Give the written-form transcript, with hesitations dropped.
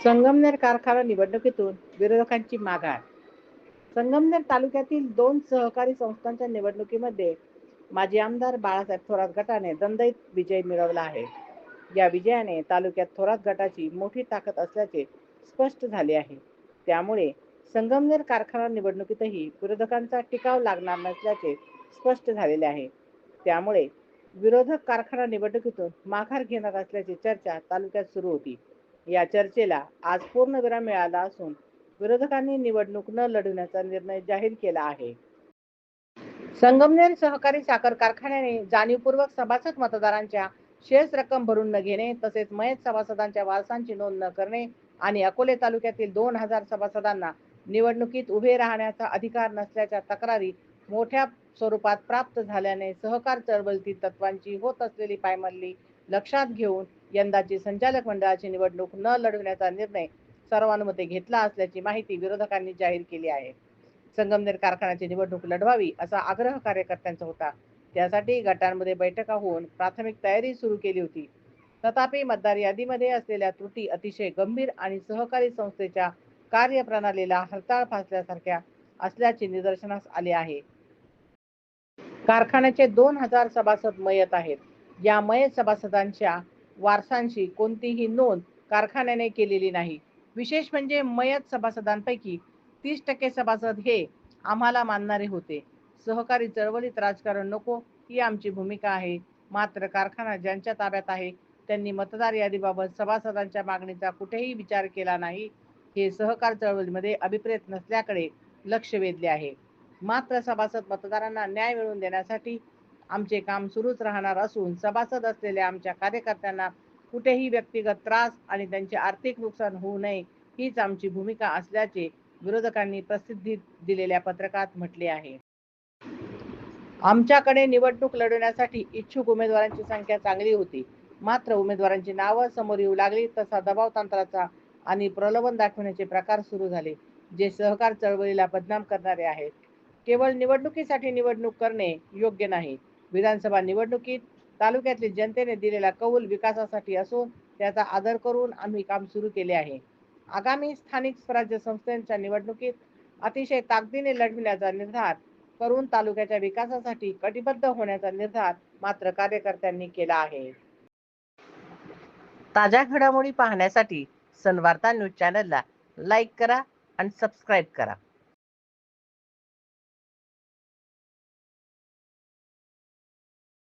संगमनेर कारखाना निवडणुकीतून विरोधकांची माघार. संगमनेर तालुक्यातील 2 सहकारी संस्थांच्या निवडणुकीमध्ये माजी आमदार बाळासाहेब थोरात गटाने दणदणीत विजय मिळवला आहे. या विजयाने तालुक्यात थोरात गटाची मोठी ताकद असल्याचे स्पष्ट झाले आहे. त्यामुळे संगमनेर कारखाना निवडणुकीतही विरोधकांचा टिकाव लागणार नसल्याचे स्पष्ट झालेले आहे. त्यामुळे विरोधक कारखाना निवडणुकीतून माघार घेणार असल्याची चर्चा तालुक्यात सुरू होती. या चर्चेला आज पूर्णविराम मिळाला असून विरोधकांनी निवडणूक न लढवण्याचा निर्णय जाहीर केला आहे. संगमनेर सहकारी साखर कारखान्याने जाणीवपूर्वक सभासद मतदारांच्या शेष रक्कम भरून न घेणे तसेच मयत सभासदांच्या वारसांची नोंद न करणे आणि अकोले तालुक्यातील 2000 सभासदांना निवडणुकीत उभे राहण्याचा अधिकार नसल्याच्या तक्रारी मोठ्या स्वरूपात प्राप्त झाल्याने सहकार चळवळीतील तत्वांची होत असलेली पायमल्ली लक्षात घेऊन यंदाची संचालक मंडळाची निवडणूक न लढवण्याचा निर्णय सर्वानुमते घेतला असल्याची माहिती विरोधकांनी जाहीर केली आहे. संगमनेर कारखान्याची निवडणूक लढवावी असा आग्रह कार्यकर्त्यांचा होता. त्यासाठी गटांमध्ये बैठका होऊन प्राथमिक तयारी सुरू केली होती. तथापि मतदार यादीमध्ये असलेल्या त्रुटी अतिशय गंभीर आणि सहकारी संस्थेच्या कार्यप्रणालीला हरताळ फासल्यासारख्या असल्याचे निदर्शनास आले आहे. कारखान्याचे 2000 सभासद मयत आहेत. या मयत सभासदांच्या वारसांची कोणतीही नोंद कारखान्याने केलेली नाही. विशेष म्हणजे मयत सभासदांपैकी 30% सभासद हे आम्हाला मानणारे होते. सहकारी चळवळीत राजकारण नको ही आमची भूमिका आहे. मात्र कारखाना ज्यांच्या ताब्यात आहे त्यांनी मतदार यादीबाबत सभासदांच्या मागणीचा कुठेही विचार केला नाही. हे सहकार चळवळीमध्ये अभिप्रेत नसल्याकडे लक्ष वेधले आहे. मात्र सभासद मतदारांना न्याय मिळवून देण्यासाठी आमचे काम सुरूच राहणार असून सभासद असलेल्या आमच्या कार्यकर्त्यांना कुठेही व्यक्तिगत त्रास आणि त्यांचे आर्थिक नुकसान होऊ नये हीच आमची भूमिका असल्याचे विरोधकांनी प्रसिद्धीत दिलेल्या पत्रकात म्हटले आहे. आमच्याकडे निवडणूक लढवण्यासाठी इच्छुक उमेदवारांची संख्या चांगली होती. मात्र उमेदवारांची नावं समोर येऊ लागली तसा दबाव तंत्राचा आणि प्रलोभन दाखवण्याचे प्रकार सुरू झाले, जे सहकार चळवळीला बदनाम करणारे आहेत. केवळ निवडणुकीसाठी निवडणूक करणे योग्य नाही. विधानसभा निवडणुकीत तालुक्यातील जनतेने दिलेला कौल विकासासाठी असून त्याचा आदर करून आम्ही काम सुरू केले आहे. आगामी स्थानिक स्वराज्य संस्थांच्या निवडणुकीत अतिशय ताकदीने लढविण्याचा निर्धार करून तालुक्याच्या विकासासाठी कटिबद्ध होण्याचा निर्धार मात्र कार्यकर्त्यांनी केला आहे. ताज्या घडामोडी पाहण्यासाठी सनवार्ता न्यूज चॅनलला लाईक करा आणि सबस्क्राईब करा.